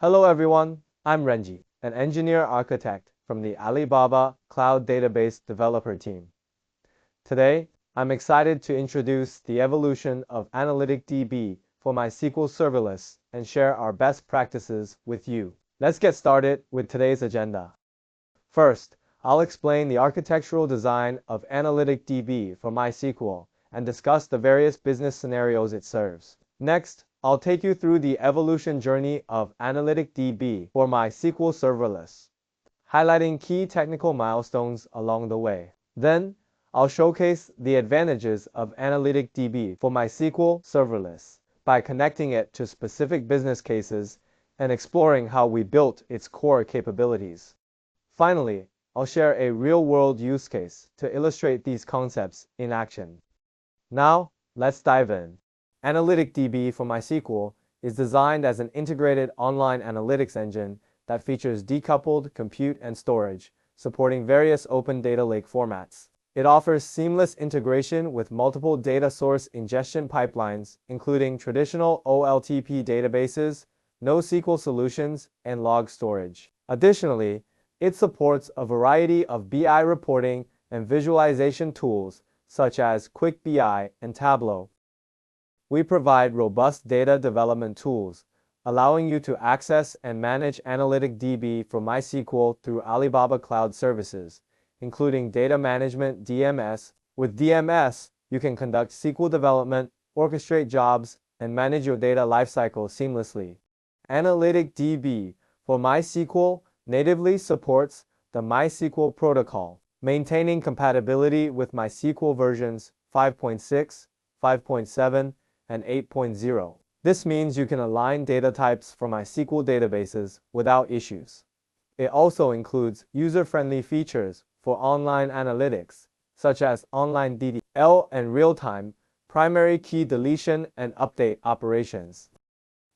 Hello everyone, I'm Renji, an engineer architect from the Alibaba Cloud database developer team. Today, I'm excited to introduce the evolution of AnalyticDB for MySQL Serverless and share our best practices with you. Let's get started with today's agenda. First, I'll explain the architectural design of AnalyticDB for MySQL and discuss the various business scenarios it serves. Next, I'll take you through the evolution journey of AnalyticDB for MySQL Serverless, highlighting key technical milestones along the way. Then, I'll showcase the advantages of AnalyticDB for MySQL Serverless by connecting it to specific business cases and exploring how we built its core capabilities. Finally, I'll share a real-world use case to illustrate these concepts in action. Now, let's dive in. AnalyticDB for MySQL is designed as an integrated online analytics engine that features decoupled compute and storage, supporting various open data lake formats. It offers seamless integration with multiple data source ingestion pipelines, including traditional OLTP databases, NoSQL solutions, and log storage. Additionally, it supports a variety of BI reporting and visualization tools, such as QuickBI and Tableau. We provide robust data development tools, allowing you to access and manage AnalyticDB for MySQL through Alibaba Cloud services, including Data Management (DMS). With DMS, you can conduct SQL development, orchestrate jobs, and manage your data lifecycle seamlessly. AnalyticDB for MySQL natively supports the MySQL protocol, maintaining compatibility with MySQL versions 5.6, 5.7, and 8.0. This means you can align data types for MySQL databases without issues. It also includes user-friendly features for online analytics, such as online DDL and real-time primary key deletion and update operations.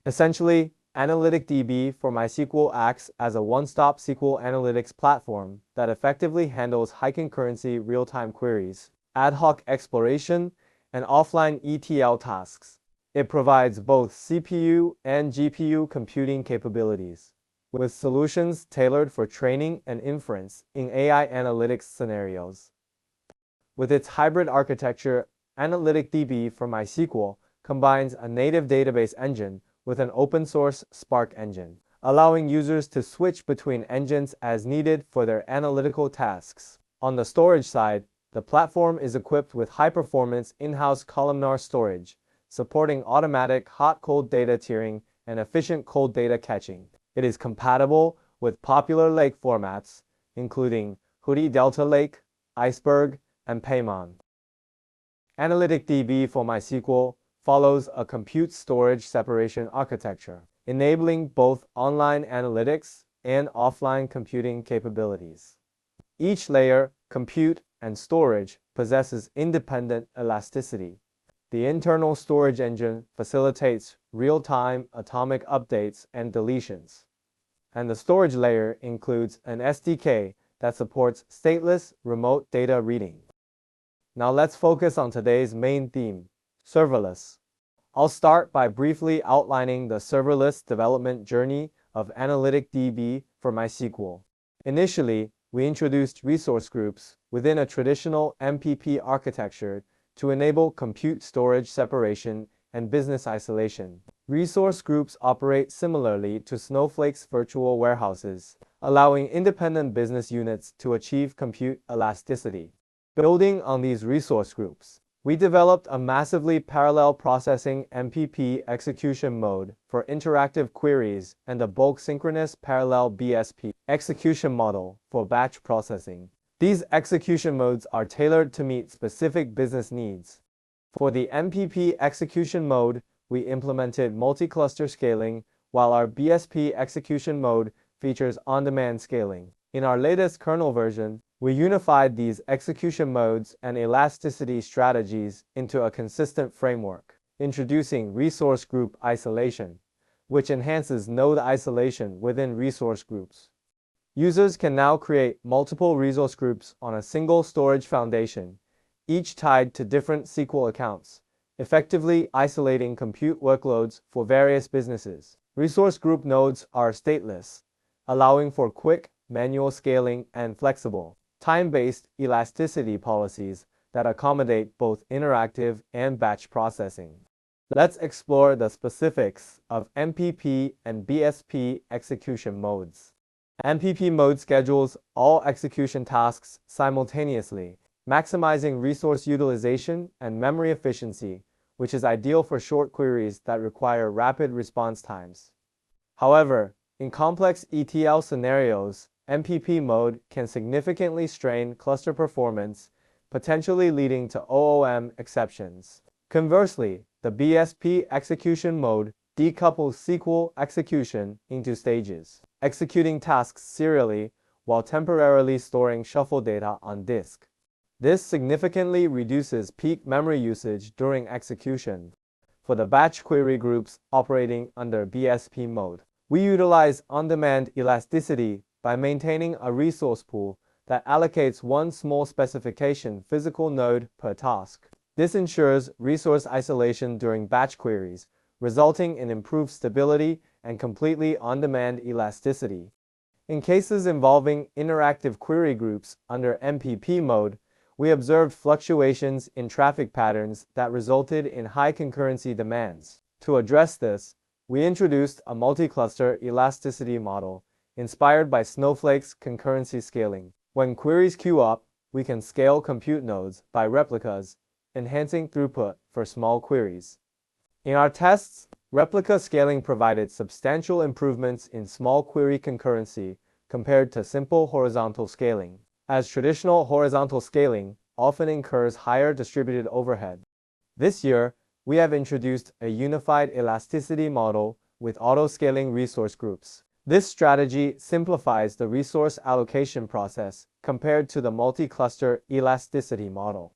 Essentially, AnalyticDB for MySQL acts as a one-stop SQL analytics platform that effectively handles high-concurrency real-time queries, ad hoc exploration, and offline ETL tasks. It provides both CPU and GPU computing capabilities, with solutions tailored for training and inference in AI analytics scenarios. With its hybrid architecture, AnalyticDB for MySQL combines a native database engine with an open-source Spark engine, allowing users to switch between engines as needed for their analytical tasks. On the storage side, the platform is equipped with high-performance in-house columnar storage, supporting automatic hot-cold data tiering and efficient cold data caching. It is compatible with popular lake formats, including Hudi Delta Lake, Iceberg, and Paymon. AnalyticDB for MySQL follows a compute storage separation architecture, enabling both online analytics and offline computing capabilities. Each layer, compute, and storage possesses independent elasticity. The internal storage engine facilitates real-time atomic updates and deletions, and the storage layer includes an SDK that supports stateless remote data reading. Now let's focus on today's main theme, serverless. I'll start by briefly outlining the serverless development journey of AnalyticDB for MySQL. Initially, we introduced resource groups within a traditional MPP architecture to enable compute storage separation and business isolation. Resource groups operate similarly to Snowflake's virtual warehouses, allowing independent business units to achieve compute elasticity. Building on these resource groups, we developed a massively parallel processing MPP execution mode for interactive queries and a bulk synchronous parallel BSP execution model for batch processing. These execution modes are tailored to meet specific business needs. For the MPP execution mode, we implemented multi-cluster scaling, while our BSP execution mode features on-demand scaling. In our latest kernel version, we unified these execution modes and elasticity strategies into a consistent framework, introducing resource group isolation, which enhances node isolation within resource groups. Users can now create multiple resource groups on a single storage foundation, each tied to different SQL accounts, effectively isolating compute workloads for various businesses. Resource group nodes are stateless, allowing for quick, manual scaling and flexible, time-based elasticity policies that accommodate both interactive and batch processing. Let's explore the specifics of MPP and BSP execution modes. MPP mode schedules all execution tasks simultaneously, maximizing resource utilization and memory efficiency, which is ideal for short queries that require rapid response times. However, in complex ETL scenarios, MPP mode can significantly strain cluster performance, potentially leading to OOM exceptions. Conversely, the BSP execution mode decouples SQL execution into stages, executing tasks serially while temporarily storing shuffle data on disk. This significantly reduces peak memory usage during execution. For the batch query groups operating under BSP mode, we utilize on-demand elasticity by maintaining a resource pool that allocates one small specification physical node per task. This ensures resource isolation during batch queries, resulting in improved stability and completely on-demand elasticity. In cases involving interactive query groups under MPP mode, we observed fluctuations in traffic patterns that resulted in high concurrency demands. To address this, we introduced a multi-cluster elasticity model inspired by Snowflake's concurrency scaling. When queries queue up, we can scale compute nodes by replicas, enhancing throughput for small queries. In our tests, replica scaling provided substantial improvements in small query concurrency compared to simple horizontal scaling, as traditional horizontal scaling often incurs higher distributed overhead. This year, we have introduced a unified elasticity model with auto-scaling resource groups. This strategy simplifies the resource allocation process compared to the multi-cluster elasticity model.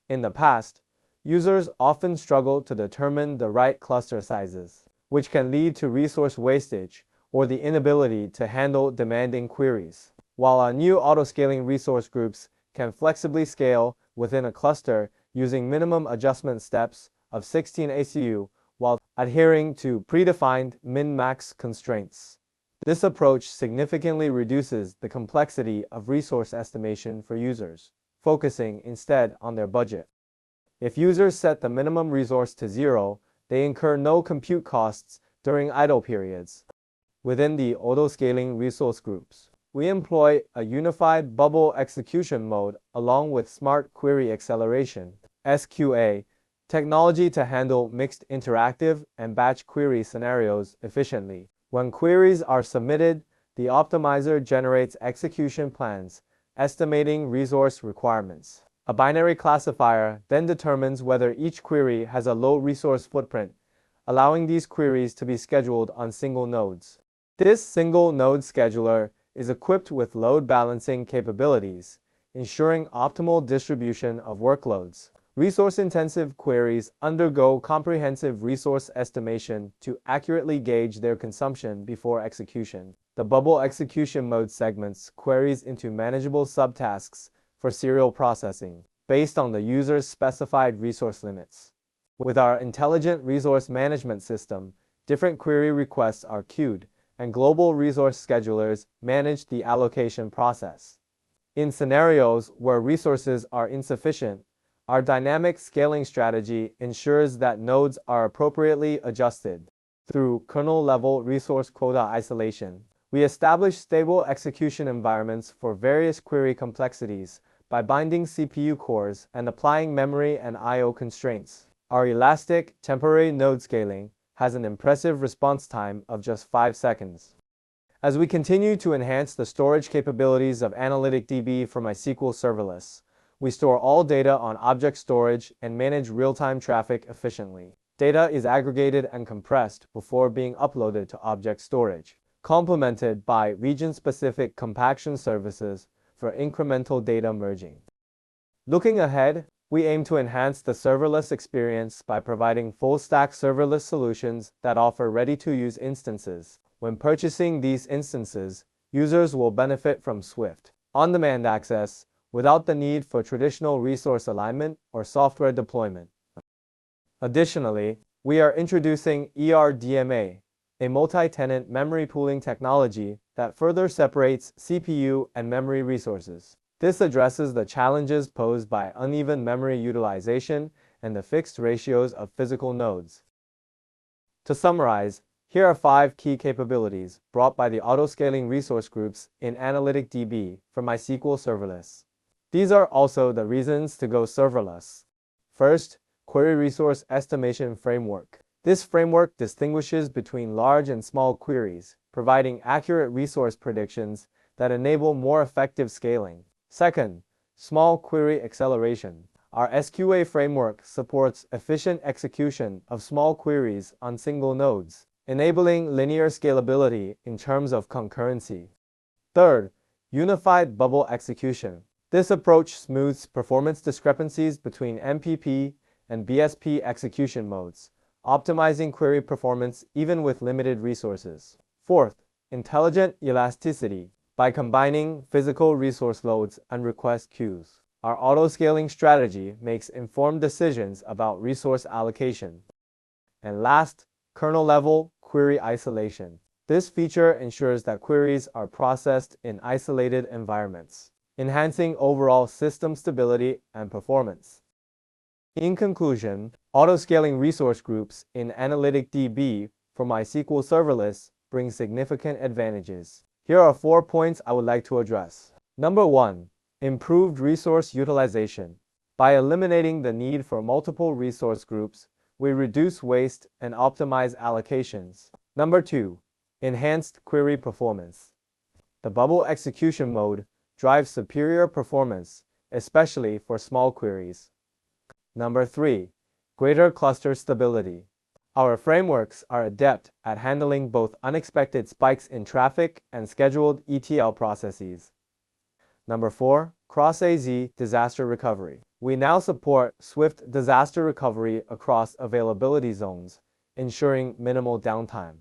In the past, users often struggle to determine the right cluster sizes, which can lead to resource wastage or the inability to handle demanding queries. While our new auto-scaling resource groups can flexibly scale within a cluster using minimum adjustment steps of 16 ACU while adhering to predefined min-max constraints. This approach significantly reduces the complexity of resource estimation for users, focusing instead on their budget. If users set the minimum resource to 0, they incur no compute costs during idle periods. Within the auto-scaling resource groups, we employ a unified bubble execution mode along with Smart Query Acceleration (SQA) technology to handle mixed interactive and batch query scenarios efficiently. When queries are submitted, the optimizer generates execution plans, estimating resource requirements. A binary classifier then determines whether each query has a low resource footprint, allowing these queries to be scheduled on single nodes. This single node scheduler is equipped with load balancing capabilities, ensuring optimal distribution of workloads. Resource-intensive queries undergo comprehensive resource estimation to accurately gauge their consumption before execution. The bubble execution mode segments queries into manageable subtasks for serial processing, based on the user's specified resource limits. With our intelligent resource management system, different query requests are queued, and global resource schedulers manage the allocation process. In scenarios where resources are insufficient, our dynamic scaling strategy ensures that nodes are appropriately adjusted. Through kernel-level resource quota isolation, we establish stable execution environments for various query complexities by binding CPU cores and applying memory and I/O constraints. Our elastic, temporary node scaling has an impressive response time of just 5 seconds. As we continue to enhance the storage capabilities of AnalyticDB for MySQL serverless, we store all data on object storage and manage real-time traffic efficiently. Data is aggregated and compressed before being uploaded to object storage, complemented by region-specific compaction services for incremental data merging. Looking ahead, we aim to enhance the serverless experience by providing full-stack serverless solutions that offer ready-to-use instances. When purchasing these instances, users will benefit from swift, on-demand access without the need for traditional resource alignment or software deployment. Additionally, we are introducing ERDMA, a multi-tenant memory pooling technology that further separates CPU and memory resources. This addresses the challenges posed by uneven memory utilization and the fixed ratios of physical nodes. To summarize, here are 5 key capabilities brought by the autoscaling resource groups in AnalyticDB for MySQL Serverless. These are also the reasons to go serverless. First, Query Resource Estimation Framework. This framework distinguishes between large and small queries, providing accurate resource predictions that enable more effective scaling. Second, Small Query Acceleration. Our SQA framework supports efficient execution of small queries on single nodes, enabling linear scalability in terms of concurrency. Third, Unified Bubble Execution. This approach smooths performance discrepancies between MPP and BSP execution modes, optimizing query performance even with limited resources. Fourth, Intelligent Elasticity. By combining physical resource loads and request queues, our autoscaling strategy makes informed decisions about resource allocation. And last, kernel-level query isolation. This feature ensures that queries are processed in isolated environments, enhancing overall system stability and performance. In conclusion, autoscaling resource groups in AnalyticDB for MySQL Serverless brings significant advantages. Here are 4 points I would like to address. Number 1. Improved resource utilization. By eliminating the need for multiple resource groups, we reduce waste and optimize allocations. Number 2. Enhanced query performance. The bubble execution mode drives superior performance, especially for small queries. Number 3. Greater cluster stability. Our frameworks are adept at handling both unexpected spikes in traffic and scheduled ETL processes. Number 4. Cross-AZ disaster recovery. We now support swift disaster recovery across availability zones, ensuring minimal downtime.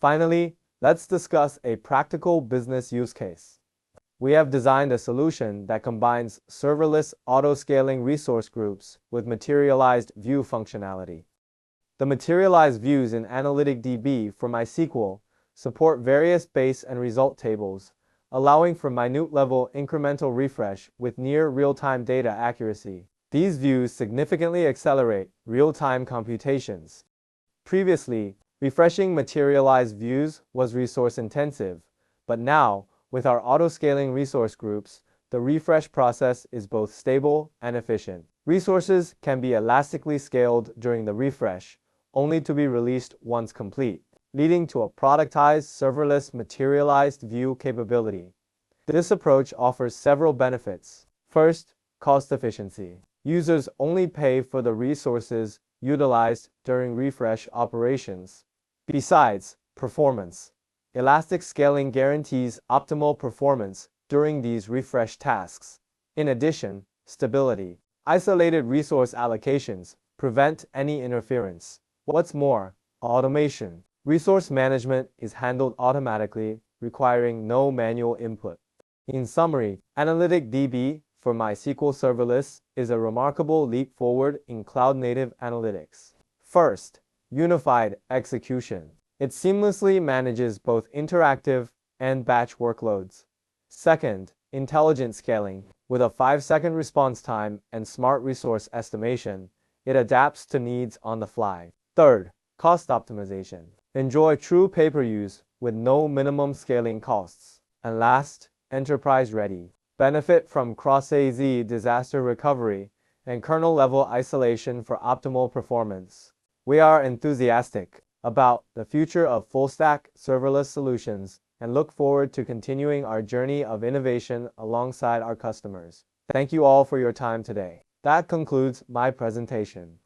Finally, let's discuss a practical business use case. We have designed a solution that combines serverless autoscaling resource groups with materialized view functionality. The materialized views in AnalyticDB for MySQL support various base and result tables, allowing for minute-level incremental refresh with near real-time data accuracy. These views significantly accelerate real-time computations. Previously, refreshing materialized views was resource-intensive, but now, with our autoscaling resource groups, the refresh process is both stable and efficient. Resources can be elastically scaled during the refresh, only to be released once complete, leading to a productized serverless materialized view capability. This approach offers several benefits. First, cost efficiency. Users only pay for the resources utilized during refresh operations. Besides, performance. Elastic scaling guarantees optimal performance during these refresh tasks. In addition, stability. Isolated resource allocations prevent any interference. What's more, automation. Resource management is handled automatically, requiring no manual input. In summary, AnalyticDB for MySQL Serverless is a remarkable leap forward in cloud-native analytics. First, unified execution. It seamlessly manages both interactive and batch workloads. Second, intelligent scaling. With a 5-second response time and smart resource estimation, it adapts to needs on the fly. Third, cost optimization. Enjoy true pay-per-use with no minimum scaling costs. And last, enterprise-ready. Benefit from cross-AZ disaster recovery and kernel-level isolation for optimal performance. We are enthusiastic about the future of full-stack serverless solutions and look forward to continuing our journey of innovation alongside our customers. Thank you all for your time today. That concludes my presentation.